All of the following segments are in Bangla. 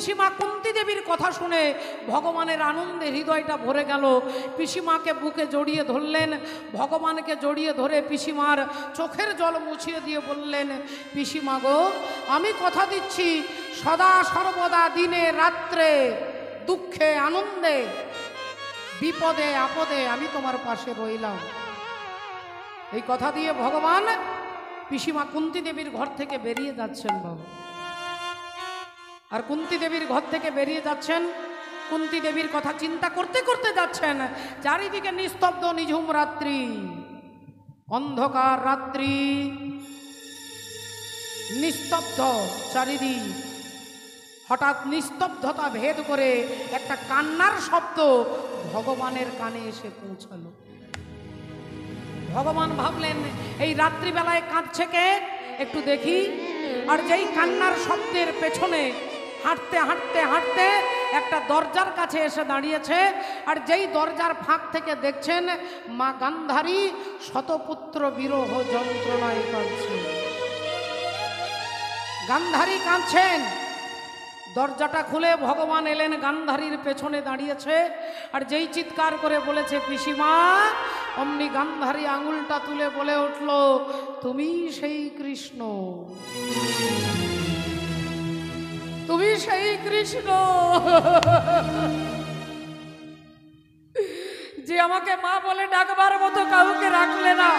পিসিমা কুন্তী দেবীর কথা শুনে ভগবানের আনন্দে হৃদয়টা ভরে গেল। পিসিমাকে বুকে জড়িয়ে ধরলেন, ভগবানকে জড়িয়ে ধরে পিসিমার চোখের জল মুছিয়ে দিয়ে বললেন, পিসিমা গো, আমি কথা দিচ্ছি সদা সর্বদা দিনে রাত্রে দুঃখে আনন্দে বিপদে আপদে আমি তোমার পাশে রইলাম। এই কথা দিয়ে ভগবান পিসিমা কুন্তী দেবীর ঘর থেকে বেরিয়ে যাচ্ছেন বাবা। আর কুন্তী দেবীর ঘর থেকে বেরিয়ে যাচ্ছেন, কুন্তী দেবীর কথা চিন্তা করতে করতে যাচ্ছেন। চারিদিকে নিস্তব্ধ নিঝুম রাত্রি, অন্ধকার রাত্রি, নিস্তব্ধ চারিদিক। হঠাৎ নিস্তব্ধতা ভেদ করে একটা কান্নার শব্দ ভগবানের কানে এসে পৌঁছালো। ভগবান ভাবলেন, এই রাত্রিবেলায় কাঁদছে কে, একটু দেখি। আর যেই কান্নার শব্দের পেছনে হাঁটতে হাঁটতে হাঁটতে একটা দরজার কাছে এসে দাঁড়িয়েছে। আর যেই দরজার ফাঁক থেকে দেখছেন মা গান্ধারী শতপুত্র বিরহ যন্ত্রণায় কাঁদছে। গান্ধারী কাঁদছেন। দরজাটা খুলে ভগবান এলেন, গান্ধারীর পেছনে দাঁড়িয়েছে। আর যেই চিৎকার করে বলেছে পিসিমা, অমনি গান্ধারী আঙুলটা তুলে বলে উঠল, তুমি সেই কৃষ্ণ, তুমি সেই কৃষ্ণ যে আমাকে মা বলে ডাকবার মতো কাউকে রাখলে না।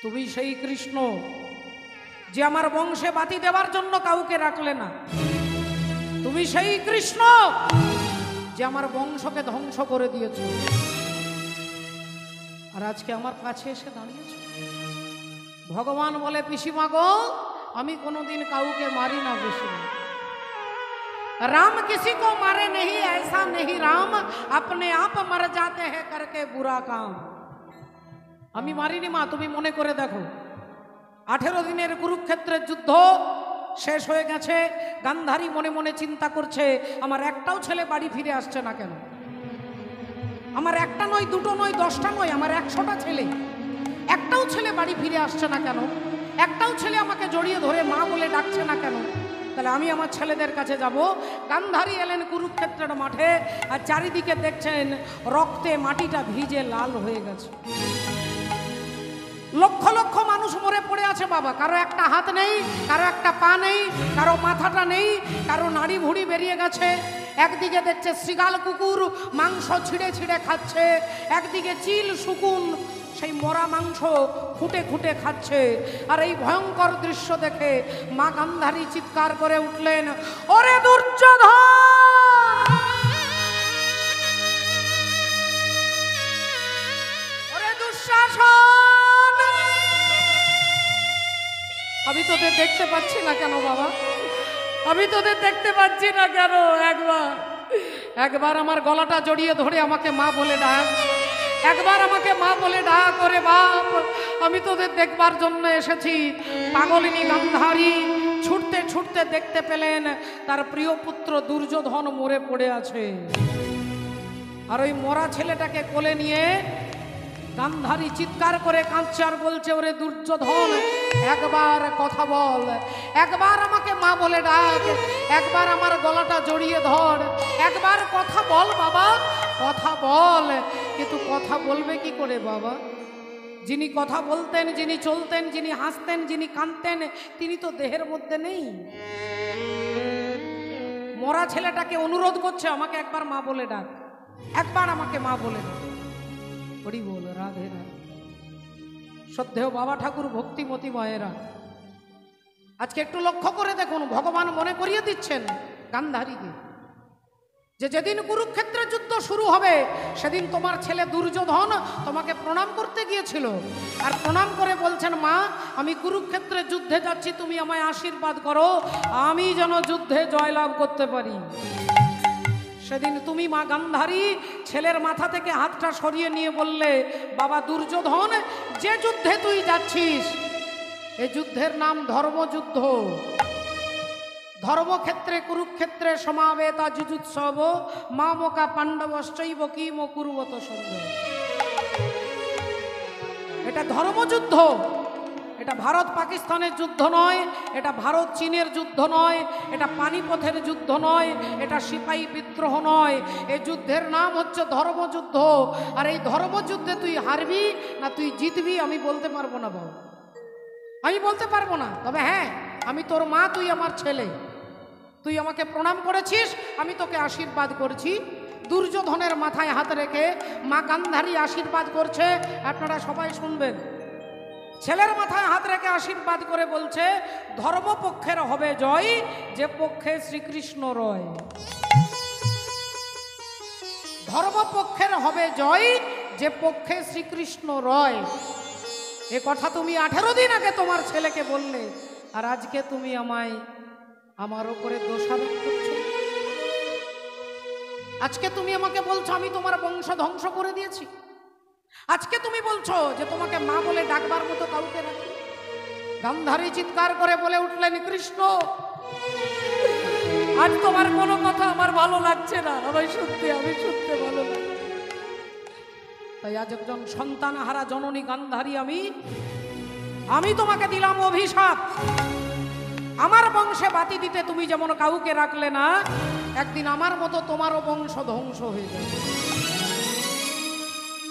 তুমি সেই কৃষ্ণ যে আমার বংশে বাতি দেওয়ার জন্য কাউকে রাখলে না। তুমি সেই কৃষ্ণ যে আমার বংশকে ধ্বংস করে দিয়েছ। আর আজকে আমার কাছে এসে দাঁড়িয়েছ। ভগবান বলে, পিসিমা গো, আমি কোনোদিন কাউকে মারি না পিসিমা। राम किसी को मारे नहीं, ऐसा नहीं राम, अपने आप मर जाते हैं करके बुरा काम। আমি মারিনি মা, তুমি মনে করে দেখো। 18 দিনের কুরুক্ষেত্রের যুদ্ধ শেষ হয়ে গেছে। গান্ধারী মনে মনে চিন্তা করছে, আমার একটাও ছেলে বাড়ি ফিরে আসছে না কেন? আমার একটা নয়, দুটো নয়, 10টা নয়, আমার 100টা ছেলে, একটাও ছেলে বাড়ি ফিরে আসছে না কেন? একটাও ছেলে আমাকে জড়িয়ে ধরে মা বলে ডাকছে না কেন? তাহলে আমি আমার ছেলেদের কাছে যাব। গান্ধারী এলেন কুরুক্ষেত্রের মাঠে। আর চারিদিকে দেখছেন রক্তে মাটিটা ভিজে লাল হয়ে গেছে। লক্ষ লক্ষ মানুষ মরে পড়ে আছে বাবা। কারো একটা হাত নেই, কারো একটা পা নেই, কারো মাথাটা নেই, কারো নাড়ি ভুড়ি বেরিয়ে গেছে। একদিকে দেখছে শৃগাল কুকুর মাংস ছিঁড়ে ছিঁড়ে খাচ্ছে, একদিকে চিল শকুন সেই মরা মাংস খুঁটে খুঁটে খাচ্ছে। আর এই ভয়ঙ্কর দৃশ্য দেখে মা গান্ধারী চিৎকার করে উঠলেন, ওরে দুর্যোধন, ওরে দুঃশাসন, আমি তোদের দেখতে পাচ্ছি না কেন বাবা? আমি তোদের দেখতে পাচ্ছি না কেন? একবার আমার গলাটা জড়িয়ে ধরে আমাকে মা বলে ডাক, একবার আমাকে মা বলে ডাক, করে বাপ, আমি তোদের দেখবার জন্য এসেছি। পাগলিনী গান্ধারী ছুটতে ছুটতে দেখতে পেলেন তার প্রিয় পুত্র দুর্যোধন মরে পড়ে আছে। আর ওই মরা ছেলেটাকে কোলে নিয়ে গান্ধারী চিৎকার করে কাঁদছে আর বলছে, ওরে দুর্যোধন, একবার কথা বল, একবার আমাকে মা বলে ডাক, একবার আমার গলাটা জড়িয়ে ধর, একবার কথা বল বাবা, কথা বল। কিন্তু কথা বলবে কি করে বাবা? যিনি কথা বলতেন, যিনি চলতেন, যিনি হাসতেন, যিনি কাঁদতেন, তিনি তো দেহের মধ্যে নেই। মরা ছেলেটাকে অনুরোধ করছে, আমাকে একবার মা বলে ডাক, একবার আমাকে মা বলে ডাক। হরি বল, রাধে রাধে। শ্রদ্ধেয় বাবা ঠাকুর, ভক্তিমতী মায়েরা, আজকে একটু লক্ষ্য করে দেখুন, ভগবান মনে করিয়ে দিচ্ছেন গান্ধারীকে যে যেদিন কুরুক্ষেত্রের যুদ্ধ শুরু হবে সেদিন তোমার ছেলে দুর্যোধন তোমাকে প্রণাম করতে গিয়েছিল। আর প্রণাম করে বলছেন, মা, আমি কুরুক্ষেত্রের যুদ্ধে যাচ্ছি, তুমি আমায় আশীর্বাদ করো, আমি যেন যুদ্ধে জয়লাভ করতে পারি। সেদিন তুমি মা গান্ধারী ছেলের মাথা থেকে হাতটা সরিয়ে নিয়ে বললে, বাবা দুর্যোধন, যে যুদ্ধে তুই যাচ্ছিস এই যুদ্ধের নাম ধর্মযুদ্ধ। ধর্মক্ষেত্রে কুরুক্ষেত্রে সমাবেতা যুজুৎসব মামকা পাণ্ডবশ্চৈব কিম কুরুবত সঙ্গ। এটা ধর্মযুদ্ধ, এটা ভারত পাকিস্তানের যুদ্ধ নয়, এটা ভারত চীনের যুদ্ধ নয়, এটা পানিপথের যুদ্ধ নয়, এটা সিপাহী বিদ্রোহ নয়। এই যুদ্ধের নাম হচ্ছে ধর্মযুদ্ধ। আর এই ধর্মযুদ্ধে তুই হারবি না তুই জিতবি আমি বলতে পারবো না বাবু, আমি বলতে পারবো না। তবে হ্যাঁ, আমি তোর মা, তুই আমার ছেলে, তুই আমাকে প্রণাম করেছিস, আমি তোকে আশীর্বাদ করছি। দুর্যোধনের মাথায় হাত রেখে মা গান্ধারী আশীর্বাদ করছে, আপনারা সবাই শুনবেন। ছেলের মাথায় হাত রেখে আশীর্বাদ করে বলছে, ধর্মপক্ষের হবে জয়, যে পক্ষে শ্রীকৃষ্ণ রয়। ধর্মপক্ষের হবে জয়, যে পক্ষে শ্রীকৃষ্ণ রয়। এ কথা তুমি 18 দিন আগে তোমার ছেলেকে বললে, আর আজকে তুমি আমায় আমার ওপরে দোষারোপ করছো। আজকে তুমি আমাকে বলছো আমি তোমার বংশ ধ্বংস করে দিয়েছি। আজকে তুমি বলছো যে তোমাকে মা বলে ডাকবার মতো কাউকে রাখি। গান্ধারী চিৎকার করে বলে উঠলেন, কৃষ্ণ আজ তোমার কোনো কথা আমার ভালো লাগছে না, আমি শুনতে ভালো লাগছে। তাই আজ একজন সন্তানহারা জননী গান্ধারী আমি তোমাকে দিলাম অভিশাপ। আমার বংশে বাতি দিতে তুমি যেমন কাউকে রাখলে না, একদিন আমার মতো তোমারও বংশ ধ্বংস হয়ে যাবে।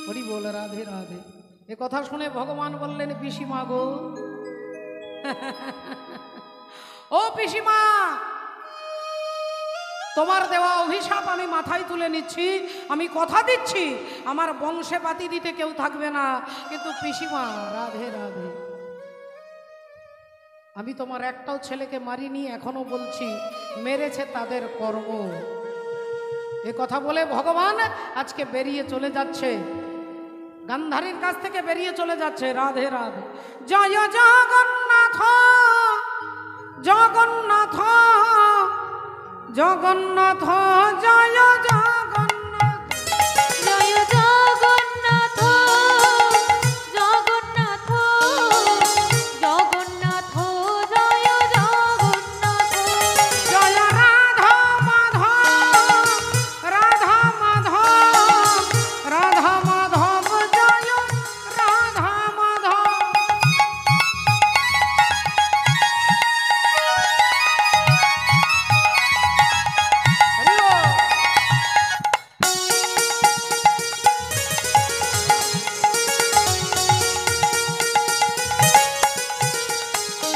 হরি বল, রাধে রাধে। এ কথা শুনে ভগবান বললেন, পিসিমা গো, ও পিসিমা, তোমার দেওয়া অভিশাপ আমি মাথায় তুলে নিচ্ছি। আমি কথা দিচ্ছি আমার বংশে বাতি দিতে কেউ থাকবে না। কিন্তু পিসিমা, রাধে রাধে, আমি তোমার একটাও ছেলেকে মারিনি, এখনো বলছি মেরেছে তাদের কর্ম। এ কথা বলে ভগবান আজকে বেরিয়ে চলে যাচ্ছে, গান্ধারীর কাছ থেকে বেরিয়ে চলে যাচ্ছে। রাধে রাধে। জয় জগন্নাথ জগন্নাথ জগন্নাথ, জয় জগন্নাথ, জয় জগন্নাথ জগন্নাথ জগন্নাথ, জয় জগন্নাথ। জয় রাধা মাধব, রাধা মাধব, রাধা মাধব, জয় রাধা মাধব। হরি বল।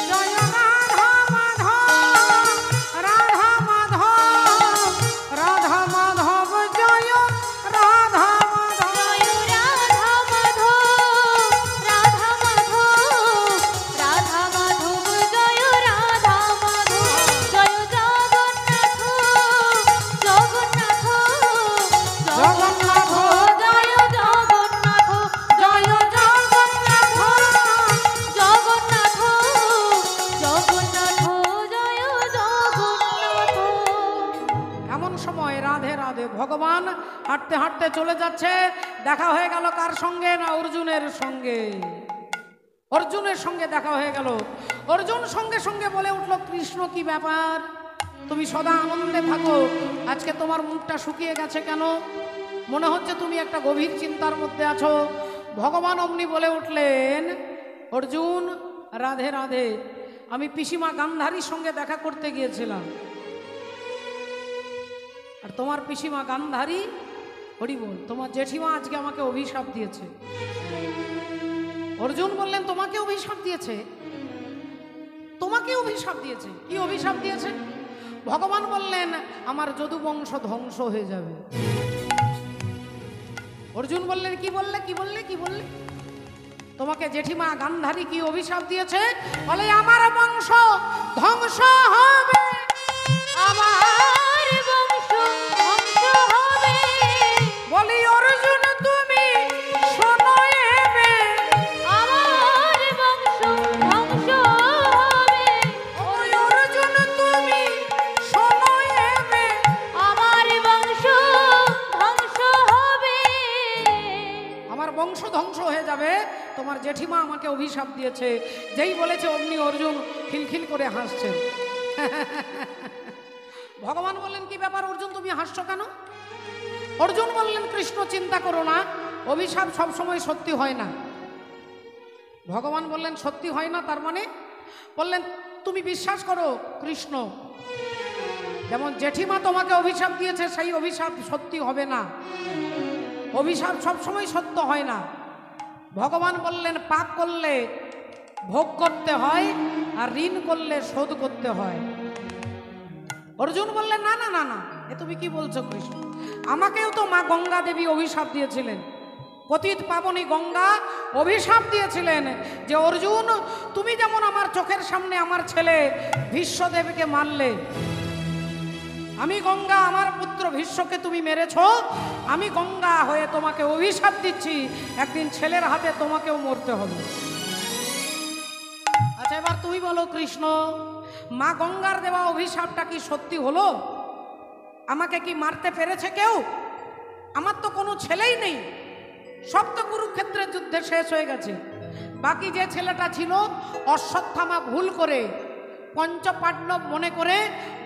জয় রাধা মাধব, রাধা মাধব, রাধা মাধব, জয় রাধা মাধব। জয় রাধা মাধব, রাধা মাধব, রাধা মাধব, জয় রাধা মাধব। জয় জগন্নাথ জগন্নাথ জগন্নাথ, জয় জগন্নাথ, জয় জগন্নাথ, জগন্নাথ জগন্নাথ, জয় জগন্নাথ। এমন সময় রাধে রাধে ভগবান হাঁটতে হাঁটতে চলে যাচ্ছে। দেখা হয়ে গেল কার সঙ্গে? না অর্জুনের সঙ্গে। অর্জুনের সঙ্গে দেখা হয়ে গেল। অর্জুন সঙ্গে সঙ্গে বলে উঠল, কৃষ্ণ কি ব্যাপার, তুমি সদা আনন্দে থাকো, আজকে তোমার মুখটা শুকিয়ে গেছে কেন? মনে হচ্ছে তুমি একটা গভীর চিন্তার মধ্যে আছো। ভগবান অমনি বলে উঠলেন, অর্জুন রাধে রাধে, আমি পিসিমা গান্ধারীর সঙ্গে দেখা করতে গিয়েছিলাম, আর তোমার পিসিমা গান্ধারী, হরি বল, তোমার জেঠিমা আজকে আমাকে অভিশাপ দিয়েছে। অর্জুন বললেন, তোমাকে অভিশাপ দিয়েছে? তোমাকে অভিশাপ দিয়েছে? কি অভিশাপ দিয়েছে? ভগবান বললেন, আমার যদু বংশ ধ্বংস হয়ে যাবে। অর্জুন বললেন, কি বললে কি বললে কি বললে? তোমাকে জেঠিমা গান্ধারী কি অভিশাপ দিয়েছে? বলে, আমার বংশ ধ্বংস হবে, আমার বংশ ধ্বংস হবে। বলি অর্জুন তুমি শোনো এবে, আমার বংশ ধ্বংস হবে। ওই অর্জুন তুমি শোনো এবে, আমার বংশ ধ্বংস হবে। আমার বংশ ধ্বংস হয়ে যাবে। তোমার জেঠিমা আমাকে অভিশাপ দিয়েছে। যেই বলেছে অমনি অর্জুন খিলখিল করে হাসছেন। ভগবান বললেন, কি ব্যাপার অর্জুন, তুমি হাসছো কেন? অর্জুন বললেন, কৃষ্ণ চিন্তা করো না, অভিশাপ সবসময় সত্যি হয় না। ভগবান বললেন সত্যি হয় না, তার মানে বললেন তুমি বিশ্বাস করো কৃষ্ণ, যেমন জেঠিমা তোমাকে অভিশাপ দিয়েছে সেই অভিশাপ সত্যি হবে না, অভিশাপ সবসময় সত্য হয় না। ভগবান বললেন পাপ করলে ভোগ করতে হয় আর ঋণ করলে শোধ করতে হয়। অর্জুন বললেন না না না না, এ তুমি কি বলছো কৃষ্ণ? আমাকেও তো মা গঙ্গা দেবী অভিশাপ দিয়েছিলেন, পতিত পাবনী গঙ্গা অভিশাপ দিয়েছিলেন যে অর্জুন তুমি যেমন আমার চোখের সামনে আমার ছেলে ভীষ্মদেবকে মারলে, আমি গঙ্গা আমার পুত্র ভীষ্মকে তুমি মেরেছ, আমি গঙ্গা হয়ে তোমাকে অভিশাপ দিচ্ছি একদিন ছেলের হাতে তোমাকেও মরতে হবে। আচ্ছা এবার তুমি বলো কৃষ্ণ, মা গঙ্গার দেওয়া অভিশাপটা কি সত্যি হলো? আমাকে কি মারতে পেরেছে কেউ? আমার তো কোনো ছেলেই নেই, সব তো কুরুক্ষেত্রের যুদ্ধে শেষ হয়ে গেছে। বাকি যে ছেলেটা ছিল অশ্বত্থামা ভুল করে পঞ্চপাণ্ডব মনে করে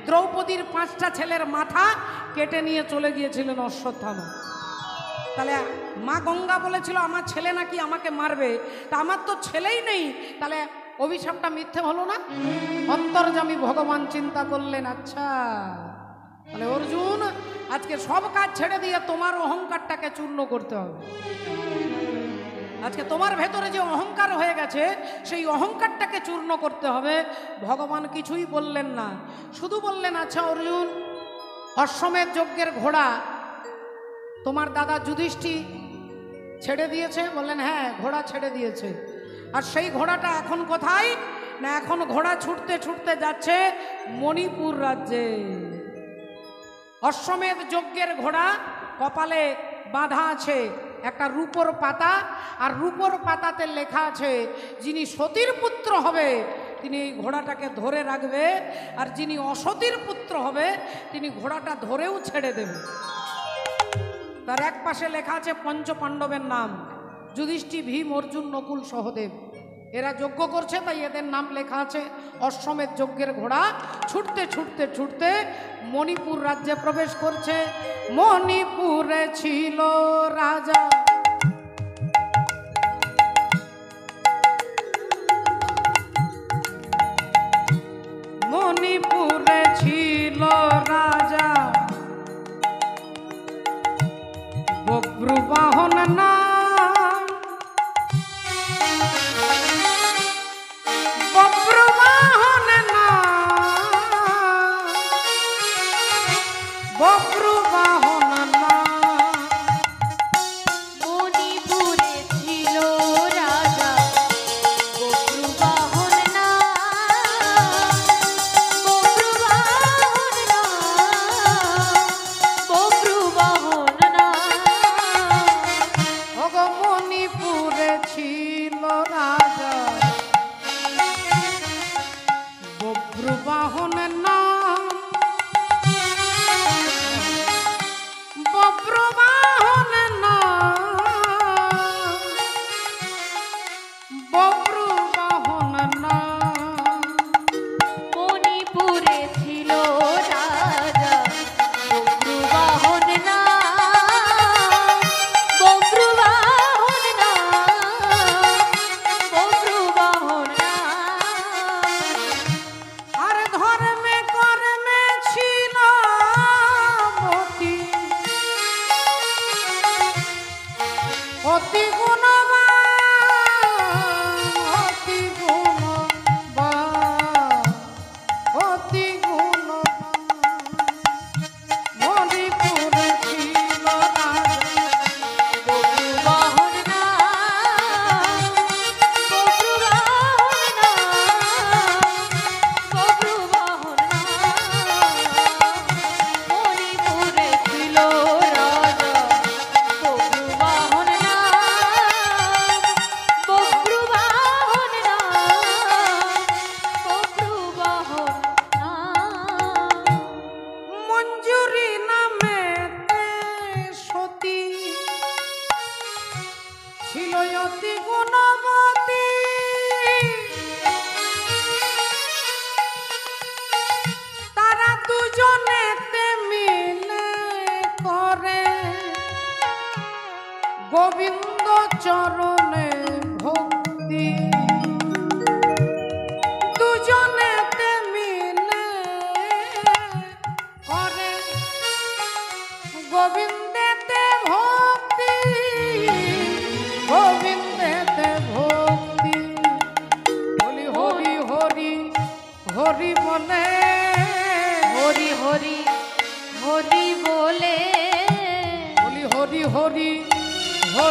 দ্রৌপদীর 5টা ছেলের মাথা কেটে নিয়ে চলে গিয়েছিলেন অশ্বত্থামা। তাহলে মা গঙ্গা বলেছিল আমার ছেলে নাকি আমাকে মারবে, তা আমার তো ছেলেই নেই, তাহলে অভিশাপটা মিথ্যে হলো না? অন্তর্যামী ভগবান চিন্তা করলেন আচ্ছা তাহলে অর্জুন আজকে সব কাজ ছেড়ে দিয়ে তোমার অহংকারটাকে চূর্ণ করতে হবে। আজকে তোমার ভেতরে যে অহংকার হয়ে গেছে সেই অহংকারটাকে চূর্ণ করতে হবে। ভগবান কিছুই বললেন না, শুধু বললেন আচ্ছা অর্জুন, অশ্বমেধ যজ্ঞের ঘোড়া তোমার দাদা যুধিষ্ঠির ছেড়ে দিয়েছে? বললেন হ্যাঁ ঘোড়া ছেড়ে দিয়েছে। আর সেই ঘোড়াটা এখন কোথায়? না এখন ঘোড়া ছুটতে ছুটতে যাচ্ছে মণিপুর রাজ্যে। অশ্বমেধ যজ্ঞের ঘোড়া কপালে বাঁধা আছে একটা রূপোর পাতা, আর রূপোর পাতাতে লেখা আছে যিনি সতীর পুত্র হবে তিনি এই ঘোড়াটাকে ধরে রাখবে, আর যিনি অসতীর পুত্র হবে তিনি ঘোড়াটা ধরেও ছেড়ে দেবে। তার এক পাশে লেখা আছে পঞ্চপাণ্ডবের নাম, যুধিষ্ঠির, ভীম, অর্জুন, নকুল, সহদেব। এরা যজ্ঞ করছে তাই এদের নাম লেখা আছে। অশ্বমেধ যজ্ঞের ঘোড়া ছুটতে ছুটতে ছুটতে মণিপুর রাজ্যে প্রবেশ করছে। মণিপুরে ছিল রাজা, মণিপুরে ছিল রাজা বব্রুবাহন নাম, বব্রুবাহন নাম, বব্রুবাহন নাম। মণিপুরে ছিল রাজা বব্রুবাহন নাম, বব্রুবাহন নাম, বব্রুবাহন নাম। ওগো মণিপুরে ছিল রাজা বব্রুবাহন নাম, বব্রুবাহন নাম, বব্রুবাহন নাম। মণিপুরে ছিল রাজা বব্রুবাহন নাম, বব্রুবাহন নাম, বব্রুবাহন নাম। আর ধর্মে কর্মে ছিল মতি, অতি গুণবান, অতি গুণবান, অতি গুণবান। মণিপুরে ছিল রাজা বব্রুবাহন নাম, বব্রুবাহন নাম, বব্রুবাহন নাম। মণিপুরে ছিল রাজা বব্রুবাহন নাম, বব্রুবাহন নাম, বব্রুবাহন নাম। মঞ্জুরি নামে সতী ছিল অতি গুণবতী, তারা দুজনেতে মিলে করে গোবিন্দ চরণে ভক্তি।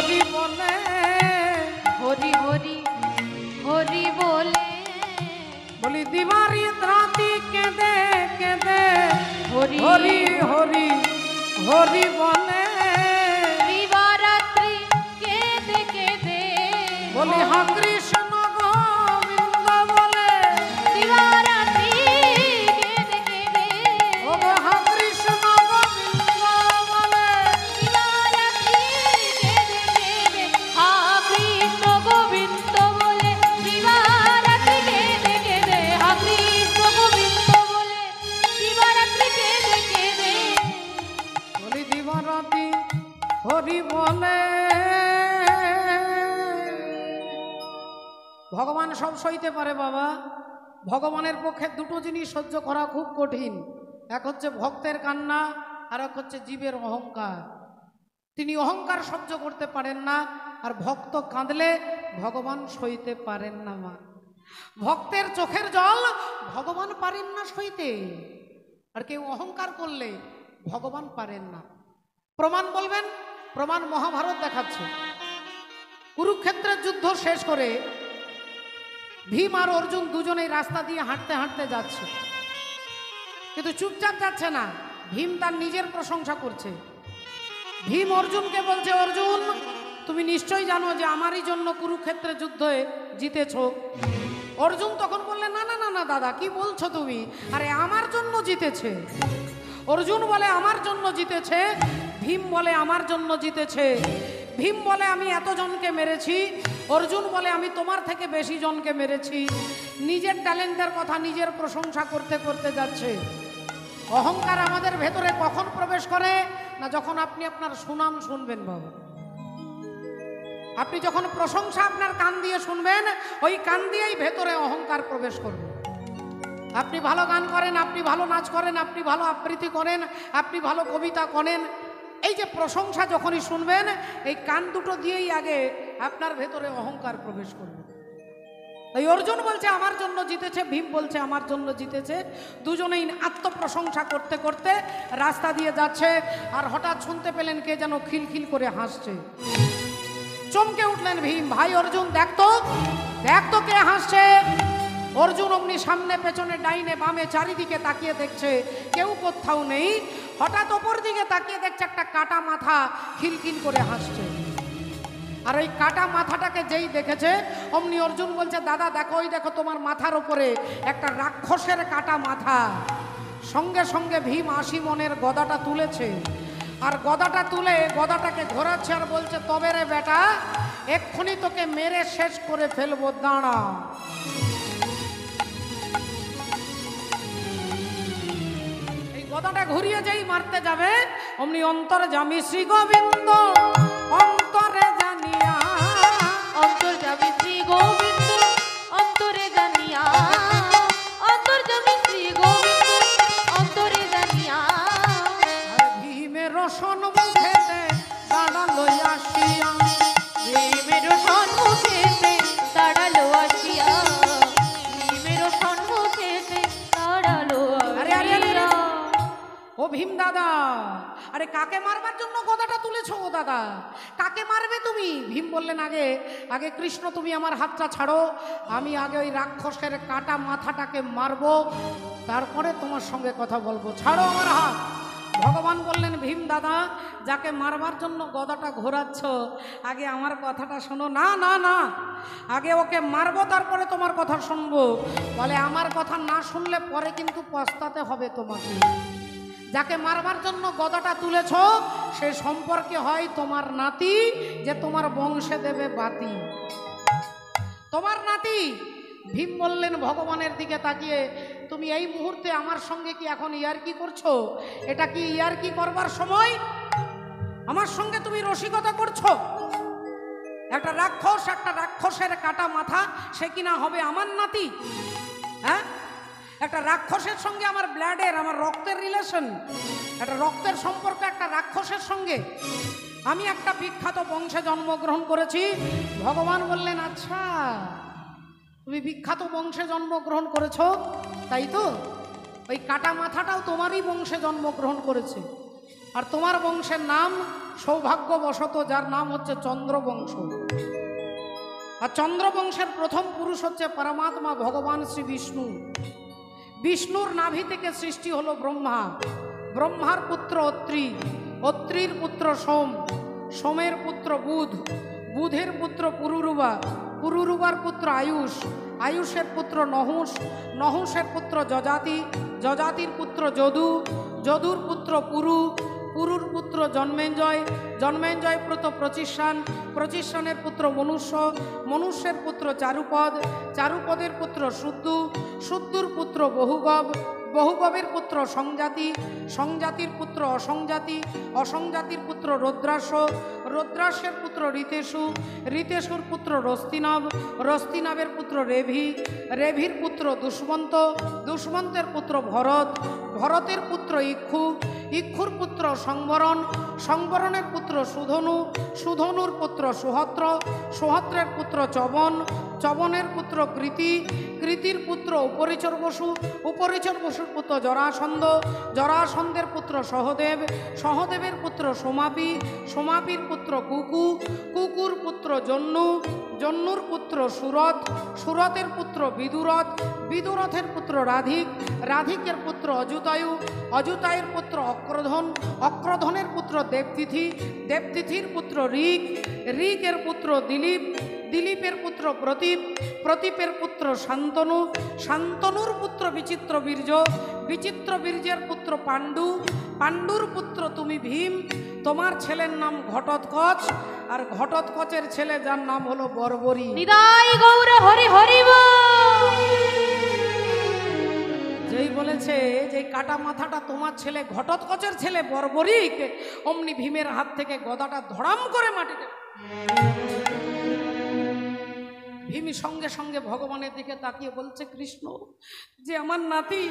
হরি বলে, হরি হরি হরি বলে, বলি দিবারি রাতি কেঁদে কেঁদে হরি হরি হরি হরি বলে, দিবারাত্রি কেঁদে কেঁদে বলি হা কৃষ্ণ গোবিন্দ বলে, দিবারাত্রি কেঁদে কেঁদে ও গো হা কৃষ্ণ গোবিন্দ বলে, দিবারাত্রি কেঁদে কেঁদে হা কৃষ্ণ গোবিন্দ বলে, দিবারাত্রি কেঁদে কেঁদে হা কৃষ্ণ গোবিন্দ বলে, দিবারাত্রি কেঁদে কেঁদে বলি দিবারাতি হরি বলে। ভগবান সব সইতে পারে বাবা। ভগবানের পক্ষে দুটো জিনিস সহ্য করা খুব কঠিন, এক হচ্ছে ভক্তের কান্না আর এক হচ্ছে জীবের অহংকার। তিনি অহংকার সহ্য করতে পারেন না, আর ভক্ত কাঁদলে ভগবান সইতে পারেন না মা। ভক্তের চোখের জল ভগবান পারেন না সইতে, আর কেউ অহংকার করলে ভগবান পারেন না। প্রমাণ বলবেন? প্রমাণ মহাভারত দেখাচ্ছে। কুরুক্ষেত্রের যুদ্ধ শেষ করে ভীম আর অর্জুন দুজনেই রাস্তা দিয়ে হাঁটতে হাঁটতে যাচ্ছে, কিন্তু চুপচাপ যাচ্ছে না। ভীম তার নিজের প্রশংসা করছে। ভীম অর্জুনকে বলছে, অর্জুন তুমি নিশ্চয়ই জানো যে আমারই জন্য কুরুক্ষেত্রের যুদ্ধে জিতেছ। অর্জুন তখন বললে, না না না না দাদা, কি বলছো তুমি? আরে আমার জন্য জিতেছে। অর্জুন বলে আমার জন্য জিতেছে। ভীম বলে আমার জন্য জিতেছে। ভীম বলে আমি এতজনকে মেরেছি। অর্জুন বলে আমি তোমার থেকে বেশি জনকে মেরেছি। নিজের ট্যালেন্টের কথা নিজের প্রশংসা করতে করতে যাচ্ছে। অহংকার আমাদের ভেতরে কখন প্রবেশ করে? না যখন আপনি আপনার সুনাম শুনবেন বাবা। আপনি যখন প্রশংসা আপনার কান দিয়ে শুনবেন, ওই কান দিয়েই ভেতরে অহংকার প্রবেশ করবে। আপনি ভালো গান করেন, আপনি ভালো নাচ করেন, আপনি ভালো আবৃত্তি করেন, আপনি ভালো কবিতা করেন, এই যে প্রশংসা যখনই শুনবেন, এই কান দুটো দিয়েই আগে আপনার ভেতরে অহংকার প্রবেশ করবে। এই অর্জুন বলছে আমার জন্য জিতেছে, ভীম বলছে আমার জন্য জিতেছে। দুজনেই আত্মপ্রশংসা করতে করতে রাস্তা দিয়ে যাচ্ছে, আর হঠাৎ শুনতে পেলেন কে যেন খিলখিল করে হাসছে। চমকে উঠলেন ভীম, ভাই অর্জুন দেখ তো কে হাসছে। অর্জুন অমনি সামনে পেছনে ডাইনে বামে চারিদিকে তাকিয়ে দেখছে, কেউ কোথাও নেই। হঠাৎ ওপর দিকে তাকিয়ে দেখছে একটা কাটা মাথা খিলখিল করে হাসছে। আর ওই কাটা মাথাটাকে যেই দেখেছে, অমনি অর্জুন বলছে, দাদা দেখো, ওই দেখো তোমার মাথার ওপরে একটা রাক্ষসের কাটা মাথা। সঙ্গে সঙ্গে ভীম ৮০ মনের গদাটা তুলেছে, আর গদাটা তুলে গদাটাকে ঘোরাচ্ছে আর বলছে, তবে রে বেটা, এক্ষুনি তোকে মেরে শেষ করে ফেলবো, দাঁড়া। এই গদাটা ঘুরিয়ে যেই মারতে যাবে, অমনি অন্তর্যামী শ্রী গোবিন্দ অন্তরে জানিয়া, অন্তর্যামী শ্রী গোবিন্দ অন্তরে জানিয়া, অন্তর্যামী শ্রী গোবিন্দ অন্তরে জানিয়া, ভীমের সম্মুখেতে দাঁড়ালো আসিয়া, ভীমের সম্মুখেতে দাঁড়ালো আসিয়া, ভীমের সম্মুখেতে দাঁড়ালো আসিয়া। ও ভীম দাদা, আরে কাকে মারবার জন্য গদাটা তুলেছো ও দাদা? কাকে মারবে তুমি? ভীম বললেন, আগে কৃষ্ণ তুমি আমার হাতটা ছাড়ো, আমি আগে ওই রাক্ষসের কাটা মাথাটাকে মারবো, তারপরে তোমার সঙ্গে কথা বলবো, ছাড়ো আমার হাত। ভগবান বললেন, ভীম দাদা, যাকে মারবার জন্য গদাটা ঘোরাচ্ছ, আগে আমার কথাটা শোনো। না না না, আগে ওকে মারবো, তারপরে তোমার কথা শুনবো। বলে, আমার কথা না শুনলে পরে কিন্তু পস্তাতে হবে তোমাকে। যাকে মারবার জন্য গদাটা তুলেছ, সে সম্পর্কে হয় তোমার নাতি, যে তোমার বংশে দেবে বাতি, তোমার নাতি। ভীম বললেন ভগবানের দিকে তাকিয়ে, তুমি এই মুহূর্তে আমার সঙ্গে কি এখন ইয়ার্কি করছো? এটা কি ইয়ার্কি করবার সময়? আমার সঙ্গে তুমি রসিকতা করছো? একটা রাক্ষসের কাটা মাথা, সে কিনা হবে আমার নাতি? হ্যাঁ, একটা রাক্ষসের সঙ্গে আমার ব্লাডের, আমার রক্তের রিলেশন, একটা রক্তের সম্পর্ক একটা রাক্ষসের সঙ্গে। আমি একটা বিখ্যাত বংশে জন্মগ্রহণ করেছি। ভগবান বললেন, আচ্ছা তুমি বিখ্যাত বংশে জন্মগ্রহণ করেছো, তাই তো? ওই কাটা মাথাটাও তোমারই বংশে জন্মগ্রহণ করেছে। আর তোমার বংশের নাম সৌভাগ্যবশত যার নাম হচ্ছে চন্দ্রবংশ। আর চন্দ্রবংশের প্রথম পুরুষ হচ্ছে পরমাত্মা ভগবান শ্রী বিষ্ণু। বিষ্ণুর নাভি থেকে সৃষ্টি হলো ব্রহ্মা। ব্রহ্মার পুত্র অত্রি, অত্রির পুত্র সোম, সোমের পুত্র বুধ, বুধের পুত্র পুরুরুবা, পুরুরুবার পুত্র আয়ুষ, আয়ুষের পুত্র নহুষ, নহুষের পুত্র যজাতি, যজাতির পুত্র যদু, যদুর পুত্র পুরু, পুরুর পুত্র জন্মেঞ্জয়, জন্মেঞ্জয় পুত্র প্রচিষ্যান, প্রচিষ্যানের পুত্র মনুষ্য, মনুষ্যের পুত্র চারুপদ, চারুপদের পুত্র শুদ্ধু, শুদ্ধুর পুত্র বহুগব, বহুগবের পুত্র সংজাতি, সংজাতির পুত্র অসংজাতি, অসংজাতির পুত্র রুদ্রাস, রুদ্রাসের পুত্র ঋতেশু, ঋতেশুর পুত্র রস্তিনব, রস্তিনবের পুত্র রেভি, রেভির পুত্র দুষ্মন্ত, দুষ্মন্তের পুত্র ভরত, ভরতের পুত্র ইক্ষু, ইক্ষুর পুত্র সংবরণ, সংবরণের পুত্র সুধনু, সুধনুর পুত্র সুহত্র, সুহত্রের পুত্র চবন, চবনের পুত্র কৃতি, কৃতির পুত্র উপরিচর বসু, উপরিচর বসুর পুত্র জরাসন্ধ, জরাসন্ধের পুত্র সহদেব, সহদেবের পুত্র সোমাপি, সোমাপির পুত্র কুকু, কুকুর পুত্র জন্নু, জন্নুর পুত্র সুরথ, সুরথের পুত্র বিদুরথ, বিদুরথের পুত্র রাধিক, রাধিকের পুত্র অযুতায়ু, অযুতায়ের পুত্র অক্রধন, অক্রধনের পুত্র দেবতিথি, দেবতিথির পুত্র ঋক, ঋকের পুত্র দিলীপ, দিলীপের পুত্র প্রতীপ, প্রতীপের পুত্র শান্তনু, শান্তনুর পুত্র বিচিত্র বীর্য, বিচিত্র বীর্যের পুত্র পাণ্ডু, পাণ্ডুর পুত্র তুমি ভীম, তোমার ছেলের নাম ঘটোৎকচ, আর ঘটোৎকচের ছেলে যার নাম হলো বর্বরী। নিতাই গৌর হরি হরি বল। যেই বলেছে যে কাটা মাথাটা তোমার ছেলে ঘটোৎকচের ছেলে বর্বরিক, অমনি ভীমের হাত থেকে গদাটা ধড়াম করে মাটিতে। ভীম সঙ্গে সঙ্গে ভগবানের দিকে তাকিয়ে বলছে, কৃষ্ণ, যে আমার নাতি,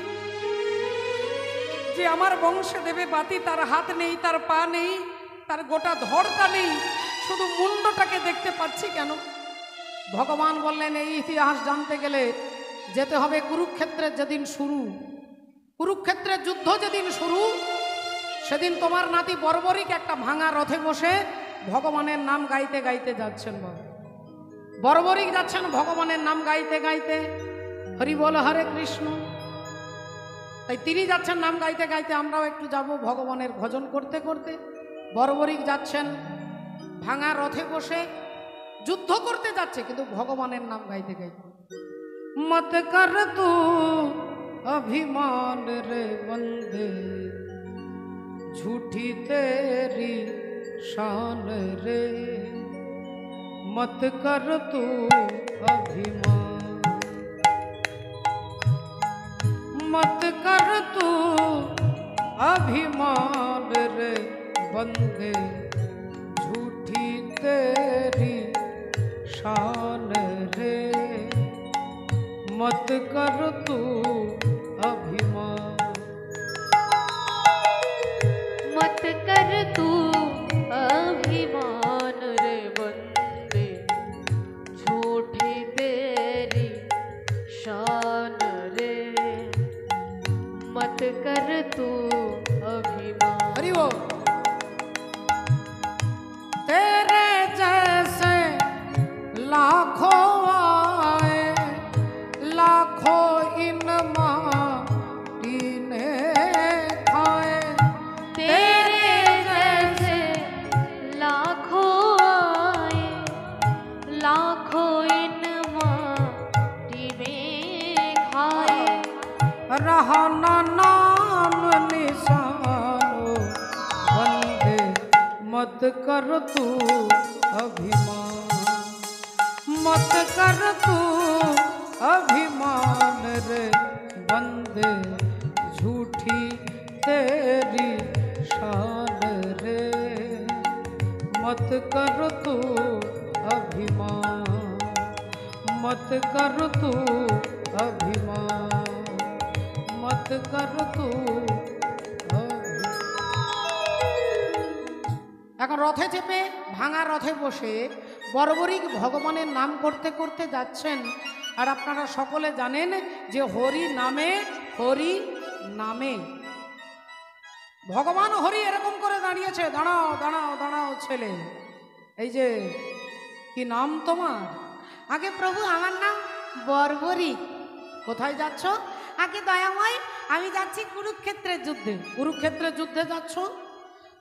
যে আমার বংশে দেবে বাতি, তার হাত নেই, তার পা নেই, তার গোটা ধড়টা নেই, শুধু মুন্ডটাকে দেখতে পাচ্ছি কেন? ভগবান বললেন, এই ইতিহাস জানতে গেলে যেতে হবে কুরুক্ষেত্রের যেদিন শুরু, কুরুক্ষেত্রের যুদ্ধ যেদিন শুরু, সেদিন তোমার নাতি বর্বরিক একটা ভাঙা রথে বসে ভগবানের নাম গাইতে গাইতে যাচ্ছেন। বাবা বর্বরিক যাচ্ছেন ভগবানের নাম গাইতে গাইতে, হরি বল হরে কৃষ্ণ। তাই তিনি যাচ্ছেন নাম গাইতে গাইতে, আমরাও একটু যাব ভগবানের ভজন করতে করতে। বর্বরিক যাচ্ছেন ভাঙা রথে বসে, যুদ্ধ করতে যাচ্ছে কিন্তু ভগবানের নাম গাইতে গাইতে। মত কর তু अभिमान रे बंदे, झूठी तेरी शान रे, मत कर तू अभिमान, मत कर तू अभिमान रे बंदे, झूठी तेरी शान रे, मत कर तू अभिमान, मत कर तू अभिमान रे बंदे, झूठी तेरी शान रे, मत कर तू अभिमान। हरि बोल। तेरे जैसे लाखों आए, लाखों इन माटी ने खाए, तेरे जैसे लाखों आए, लाखों इन माटी में खाए, रहा ना नाम निशानो बंदे, मत कर तू अभिमान, मत कर तू अभिमान रे बंदे, झूठी तेरी शान रे, मत कर तू अभिमान, मत कर तू अभिमान, मत कर तू এখন রথে চেপে ভাঙা রথে বসে বর্বরিক ভগবানের নাম করতে করতে যাচ্ছেন। আর আপনারা সকলে জানেন যে হরি নামে, হরি নামে ভগবান হরি এরকম করে দাঁড়িয়েছে, দাঁড়াও দাঁড়াও দাঁড়াও ছেলে, এই যে কি নাম তোমার? আগে প্রভু আমার নাম বর্বরী। কোথায় যাচ্ছ? আগে দয়াময় আমি যাচ্ছি কুরুক্ষেত্রের যুদ্ধে। কুরুক্ষেত্রের যুদ্ধে যাচ্ছ?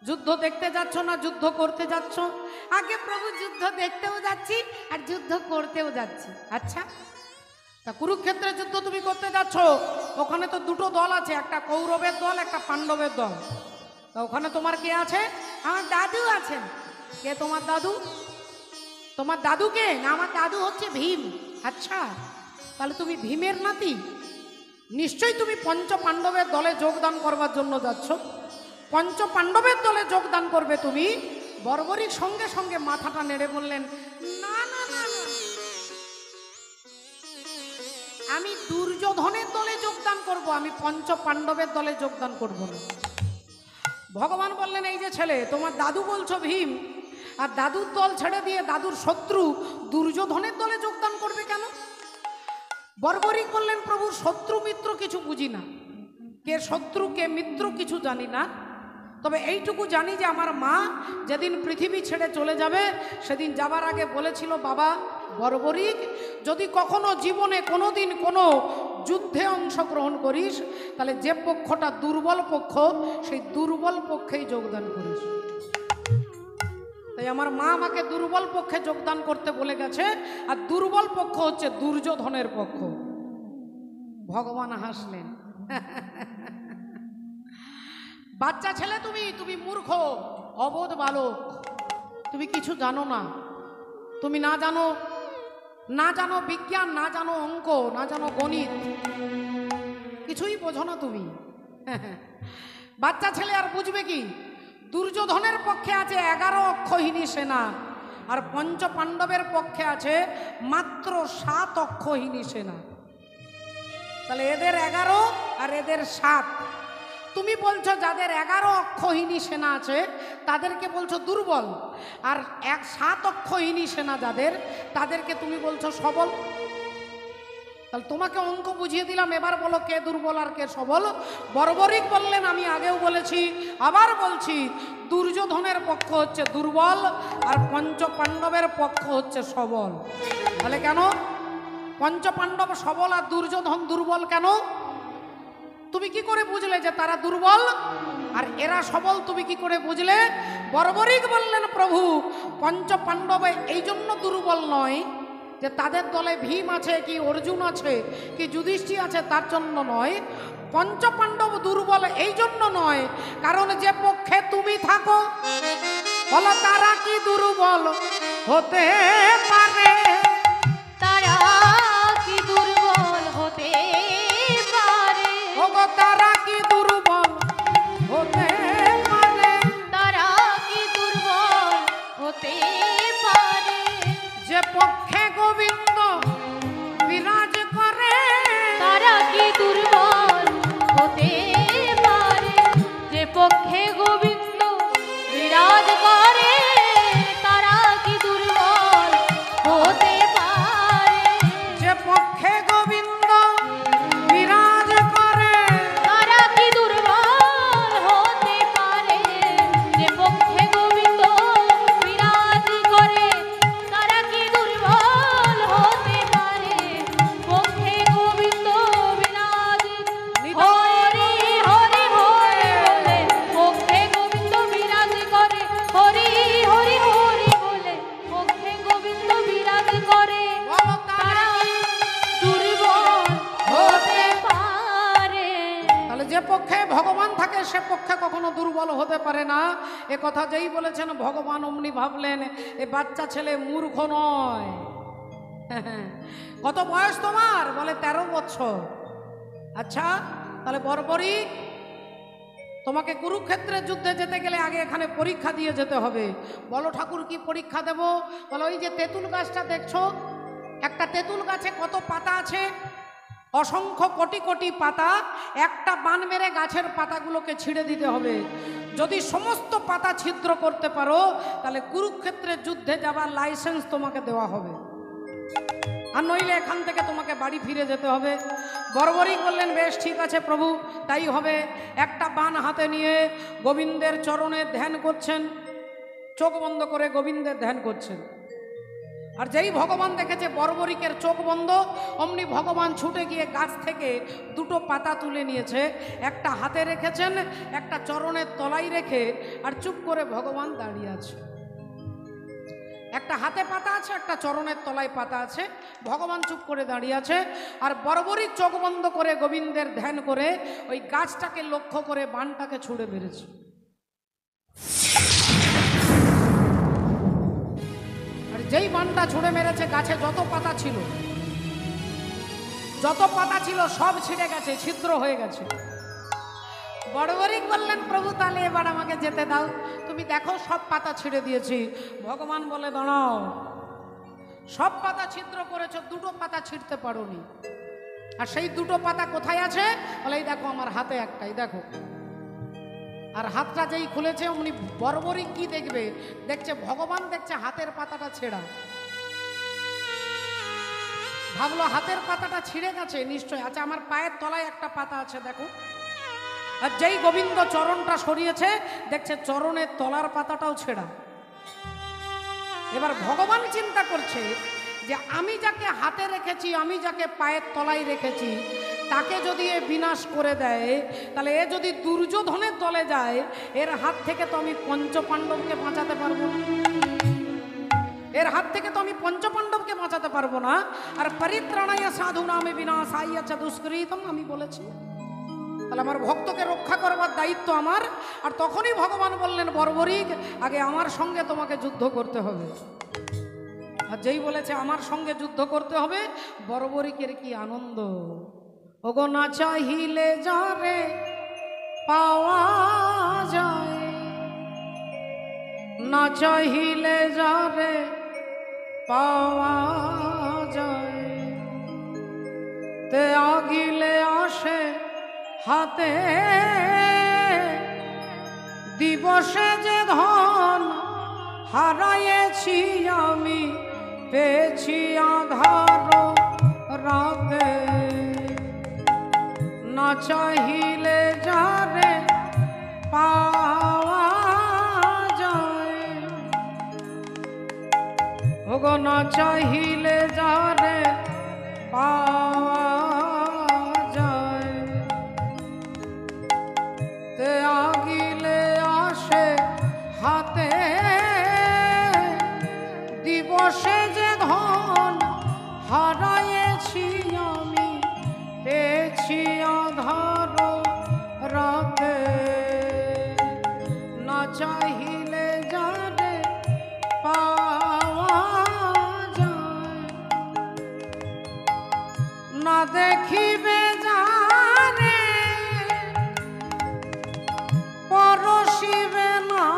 যুদ্ধ দেখতে যাচ্ছ না যুদ্ধ করতে যাচ্ছ? আগে প্রভু যুদ্ধ দেখতেও যাচ্ছি আর যুদ্ধ করতেও যাচ্ছি। আচ্ছা, তা কুরুক্ষেত্রের যুদ্ধ তুমি করতে যাচ্ছ, ওখানে তো দুটো দল আছে, একটা কৌরবের দল একটা পাণ্ডবের দল। তা ওখানে তোমার কে আছে? আমার দাদু আছেন। কে তোমার দাদু? তোমার দাদু কে? না, আমার দাদু হচ্ছে ভীম। আচ্ছা, তাহলে তুমি ভীমের নাতি। নিশ্চয়ই তুমি পঞ্চ পাণ্ডবের দলে যোগদান করবার জন্য যাচ্ছ। পঞ্চ পাণ্ডবের দলে যোগদান করবে তুমি। বর্বরীর সঙ্গে সঙ্গে মাথাটা নেড়ে বললেন, না না না না, আমি দুর্যোধনের দলে যোগদান করব, আমি পঞ্চ পাণ্ডবের দলে যোগদান করব না। ভগবান বললেন, এই যে ছেলে, তোমার দাদু বলছো ভীম, আর দাদুর দল ছেড়ে দিয়ে দাদুর শত্রু দুর্যোধনের দলে যোগদান করবে কেন? বর্বরিক বললেন, প্রভু শত্রু মিত্র কিছু বুঝি না, কে শত্রু কে মিত্র কিছু জানি না, তবে এইটুকু জানি যে আমার মা যেদিন পৃথিবী ছেড়ে চলে যাবে সেদিন যাবার আগে বলেছিল, বাবা বর্বরিক, যদি কখনো জীবনে কোনোদিন কোনো যুদ্ধে অংশগ্রহণ করিস তাহলে যে পক্ষটা দুর্বল পক্ষ সেই দুর্বল পক্ষেই যোগদান করিস। তাই আমার মা আমাকে দুর্বল পক্ষে যোগদান করতে বলে গেছে, আর দুর্বল পক্ষ হচ্ছে দুর্যোধনের পক্ষ। ভগবান হাসলেন, বাচ্চা ছেলে তুমি, তুমি মূর্খ অবোধ বালক, তুমি কিছু জানো না। তুমি না জানো বিজ্ঞান, না জানো অঙ্ক, না জানো গণিত, কিছুই বোঝো না তুমি। বাচ্চা ছেলে আর বুঝবে কি? দুর্যোধনের পক্ষে আছে 11 অক্ষহীনী সেনা, আর পঞ্চ পাণ্ডবের পক্ষে আছে মাত্র 7 অক্ষহীনী সেনা। তাহলে এদের 11 আর এদের 7। তুমি বলছো যাদের 11 অক্ষহীনী সেনা আছে তাদেরকে বলছো দুর্বল, আর 7 অক্ষহীনী সেনা যাদের, তাদেরকে তুমি বলছো সবল। তাহলে তোমাকে অঙ্ক বুঝিয়ে দিলাম, এবার বলো কে দুর্বল আর কে সবল। বর্বরিক বললেন, আমি আগেও বলেছি আবার বলছি, দুর্যোধনের পক্ষ হচ্ছে দুর্বল আর পঞ্চ পাণ্ডবের পক্ষ হচ্ছে সবল। তাহলে কেন পঞ্চ পাণ্ডব সবল আর দুর্যোধন দুর্বল কেন? তুমি কি করে বুঝলে যে তারা দুর্বল আর এরা সবল? তুমি কি করে বুঝলে? বর্বরিক বললেন, প্রভু পঞ্চ পাণ্ডব এই জন্য দুর্বল নয় যে তাদের দলে ভীম আছে কি অর্জুন আছে কি যুধিষ্ঠির আছে তার জন্য নয়। পঞ্চ পাণ্ডব দুর্বল এই জন্য নয়, কারণ যে পক্ষে তুমি থাকো বলো তারা কি দুর্বল হতে পারে? তারা কি দুর্বল হতে পারে? ওগো তারা কি দুর্বল হতে পারে? তারা কি দুর্বল হতে পারে? যে পক্ষে গোবিন্দ বিরাজ করে তারা কি দুর্বল হতে পারে? যে পক্ষে গোবিন্দ বিরাজ করে তারা কি দুর্বল হতে পারে? যে পক্ষে গোবিন্দ বিরাজ করে তারা কি দুর্বল হতে পারে? যে পক্ষে গোবিন্দ বিরাজ করে তারা কি দুর্বল হতে পারে? পক্ষে গোবিন্দ বিরাজ হরি হরি হরি বলে পক্ষে গোবিন্দ বিরাজ করে, হরি হরি হরি বলে পক্ষে গোবিন্দ বিরাজ করে, বলো তারা দুর্বল হতে পারে। তাহলে যে পক্ষে ভগবান থাকে সে পক্ষে কখনো দুর্বল হতে পারে না। এ কথা যেই বলেছেন ভগবান অমনি ভাবলেন এ বাচ্চা ছেলে মূর্খ নয়। কত বয়স তোমার? বলে 13 বছর। আচ্ছা, তাহলে বর্বরিক তোমাকে কুরুক্ষেত্রের যুদ্ধে যেতে গেলে আগে এখানে পরীক্ষা দিয়ে যেতে হবে। বলো ঠাকুর কি পরীক্ষা দেব? বলো ওই যে তেঁতুল গাছটা দেখছো, একটা তেঁতুল গাছে কত পাতা আছে? অসংখ্য কোটি কোটি পাতা। একটা বান মেরে গাছের পাতাগুলোকে ছিঁড়ে দিতে হবে। যদি সমস্ত পাতা ছিদ্র করতে পারো তাহলে কুরুক্ষেত্রের যুদ্ধে যাবার লাইসেন্স তোমাকে দেওয়া হবে। আর নইলে এখান থেকে তোমাকে বাড়ি ফিরে যেতে হবে। বর্বরিক বললেন, বেশ ঠিক আছে প্রভু, তাই হবে। একটা বান হাতে নিয়ে গোবিন্দের চরণে ধ্যান করছেন, চোখ বন্ধ করে গোবিন্দের ধ্যান করছেন। আর যেই ভগবান দেখেছে বর্বরিকের চোখ বন্ধ, অমনি ভগবান ছুটে গিয়ে গাছ থেকে দুটো পাতা তুলে নিয়েছে, একটা হাতে রেখেছেন, একটা চরণের তলায় রেখে, আর চুপ করে ভগবান দাঁড়িয়ে আছে। একটা হাতে পাতা আছে, একটা চরণের তলায় পাতা আছে, ভগবান চুপ করে দাঁড়িয়ে আছে। আর বর্বরিক চোখ বন্ধ করে গোবিন্দের ধ্যান করে ওই গাছটাকে লক্ষ্য করে বানটাকে ছুঁড়ে মেরেছে। আর যেই বানটা ছুঁড়ে মেরেছে, গাছে যত পাতা ছিল সব ছিঁড়ে গেছে, ছিদ্র হয়ে গেছে। বর্বরিক বললেন, প্রভু তাহলে এবার আমাকে যেতে দাও, তুমি দেখো সব পাতা ছিঁড়ে দিয়েছি। ভগবান বলে, দাঁড়াও, সব পাতা ছিদ্র করেছ, দুটো পাতা ছিঁড়তে পারোনি। আর সেই দুটো পাতা কোথায় আছে? বলে, এই দেখো আমার হাতে একটাই, দেখো। আর হাতটা যেই খুলেছে, অমনি বর্বরিক কি দেখবে, দেখছে ভগবান, দেখছে হাতের পাতাটা ছেঁড়া। ভাবলো হাতের পাতাটা ছিঁড়ে গেছে নিশ্চয়, আচ্ছা আমার পায়ের তলায় একটা পাতা আছে, দেখো। আর যেই গোবিন্দ চরণটা সরিয়েছে, দেখছে চরণের তলার পাতাটাও ছেঁড়া। এবার ভগবান চিন্তা করছে যে আমি যাকে হাতে রেখেছি, আমি যাকে পায়ের তলায় রেখেছি, তাকে যদি এ বিনাশ করে দেয়, তাহলে এ যদি দুর্যোধনের দলে যায়, এর হাত থেকে তো আমি পঞ্চপাণ্ডবকে বাঁচাতে পারবো না। এর হাত থেকে তো আমি পঞ্চপাণ্ডবকে বাঁচাতে পারবো না। আর পরিত্রাণায় সাধুনামে বিনাশায় চ দুষ্কৃতম আমি বলেছি, তাহলে আমার ভক্তকে রক্ষা করবার দায়িত্ব আমার। আর তখনই ভগবান বললেন, বর্বরিক, আগে আমার সঙ্গে তোমাকে যুদ্ধ করতে হবে। আর যেই বলেছে আমার সঙ্গে যুদ্ধ করতে হবে, বর্বরিকের কি আনন্দ! ওগো না চাহিলে যারে পাওয়া যায়, না চাহিলে যারে পাওয়া যায়, তে আগিলে আসে হাতে, দিবসে যে ধন হারাইছি আমি, পেয়েছি আধার রাতে। না চাহিলে যারে পাওয়া যায়, ওগো না চাহিলে যারে পাওয়া যায়, তে আগিলে আসে হাতে, দিবসে যে ধন হারাইছি আমি, পেয়েছি আধার রাতে। না চাহিলে যারে পাওয়া যায়, না দেখিবে যারে পরশিবে না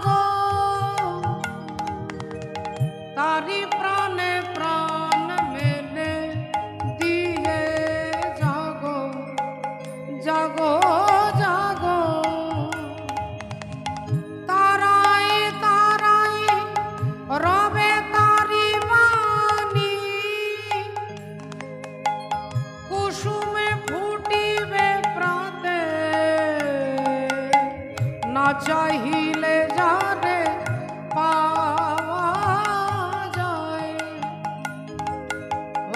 গো, তারি প্রাণে প্রাণ মেলে দিয়ে জাগো, জাগো, জাগো। তারাই তারাই রবে তারি বাণী, কুসুমে ফুটিবে প্রাতে। না চাহিলে যারে পাওয়া যায়,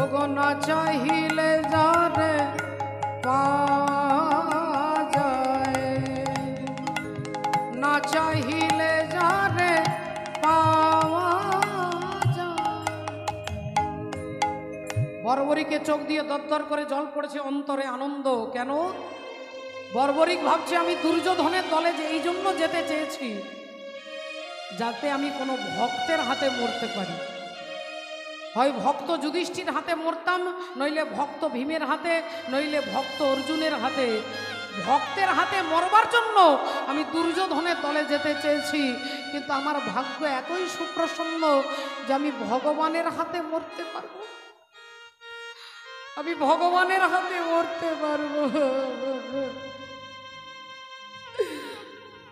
ওগো না চাহিলে যারে পাওয়া যায়, না চাহিলে যারে পাওয়া যায়। বর্বরিকে চোখ দিয়ে দরদর করে জল পড়েছে, অন্তরে আনন্দ। কেন? বর্বরিক ভাবছে আমি দুর্যোধনের দলে যে এই জন্য যেতে চেয়েছি, যাতে আমি কোনো ভক্তের হাতে মরতে পারি। হয় ভক্ত যুধিষ্ঠির হাতে মরতাম, নইলে ভক্ত ভীমের হাতে, নইলে ভক্ত অর্জুনের হাতে। ভক্তের হাতে মরবার জন্য আমি দুর্যোধনের দলে যেতে চেয়েছি, কিন্তু আমার ভাগ্য এতই সুপ্রসন্ন যে আমি ভগবানের হাতে মরতে পারবো, আমি ভগবানের হাতে মরতে পারবো।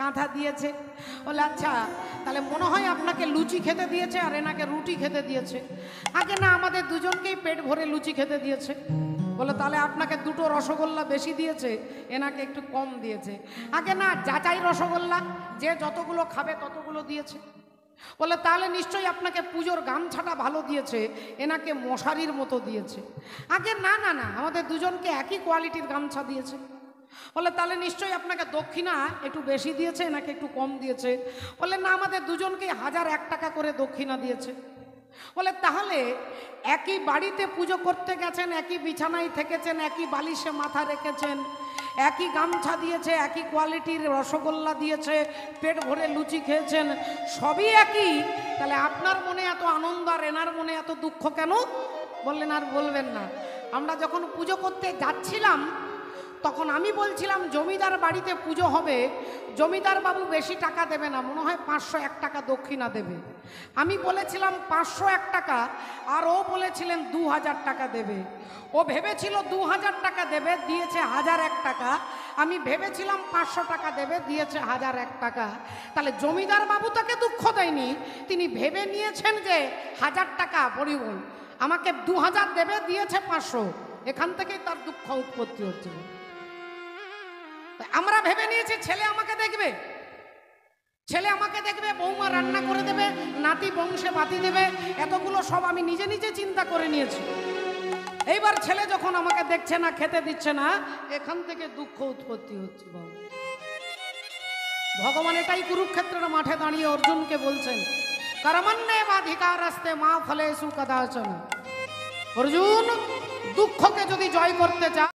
কাঁথা দিয়েছে। বলে আচ্ছা তাহলে মনে হয় আপনাকে লুচি খেতে দিয়েছে আর এনাকে রুটি খেতে দিয়েছে। আগে না, আমাদের দুজনকেই পেট ভরে লুচি খেতে দিয়েছে। বলে তাহলে আপনাকে দুটো রসগোল্লা বেশি দিয়েছে, এনাকে একটু কম দিয়েছে। আগে না, যাচাই রসগোল্লা, যে যতগুলো খাবে ততগুলো দিয়েছে। বলে তাহলে নিশ্চয়ই আপনাকে পুজোর গামছাটা ভালো দিয়েছে, এনাকে মশারির মতো দিয়েছে। আগে না না না, আমাদের দুজনকে একই কোয়ালিটির গামছা দিয়েছে। বলে তাহলে নিশ্চয়ই আপনাকে দক্ষিণা একটু বেশি দিয়েছে, এনাকে একটু কম দিয়েছে। বলে না, আমাদের দুজনকে 1001 টাকা করে দক্ষিণা দিয়েছে। বলে তাহলে একই বাড়িতে পুজো করতে গেছেন, একই বিছানায় থেকেছেন, একই বালিশে মাথা রেখেছেন, একই গামছা দিয়েছে, একই কোয়ালিটির রসগোল্লা দিয়েছে, পেট ভরে লুচি খেয়েছেন, সবই একই, তাহলে আপনার মনে এত আনন্দ আর এনার মনে এত দুঃখ কেন? বললেন আর বলবেন না, আমরা যখন পুজো করতে যাচ্ছিলাম তখন আমি বলছিলাম জমিদার বাড়িতে পুজো হবে, জমিদার বাবু বেশি টাকা দেবে না, মনে হয় 501 টাকা দক্ষিণা দেবে। আমি বলেছিলাম 501 টাকা, আর ও বলেছিলেন 2000 টাকা দেবে। ও ভেবেছিল 2000 টাকা দেবে, দিয়েছে 1001 টাকা। আমি ভেবেছিলাম 500 টাকা দেবে, দিয়েছে 1001 টাকা। তাহলে জমিদার বাবু তাকে দুঃখ দেয়নি, তিনি ভেবে নিয়েছেন যে 1000 টাকা পরিবহন, আমাকে 2000 দেবে, দিয়েছে 500। এখান থেকেই তার দুঃখ উৎপত্তি হচ্ছিল। আমরা ভেবে নিয়েছি ছেলে আমাকে দেখবে, ছেলে আমাকে দেখবে, বৌমা রান্না করে দেবে, নাতি বংশে বাতি দেবে, এতগুলো সব আমি নিজে নিজে চিন্তা করে নিয়েছি। এইবার ছেলে যখন আমাকে দেখছে না, খেতে দিচ্ছে না, এখান থেকে দুঃখ উৎপত্তি হচ্ছে। ভগবান এটাই কুরুক্ষেত্রের মাঠে দাঁড়িয়ে অর্জুনকে বলছেন, কর্মণ্যে বাধিকারস্তে মা ফলেষু কদাচন। অর্জুন, দুঃখকে যদি জয় করতে চাও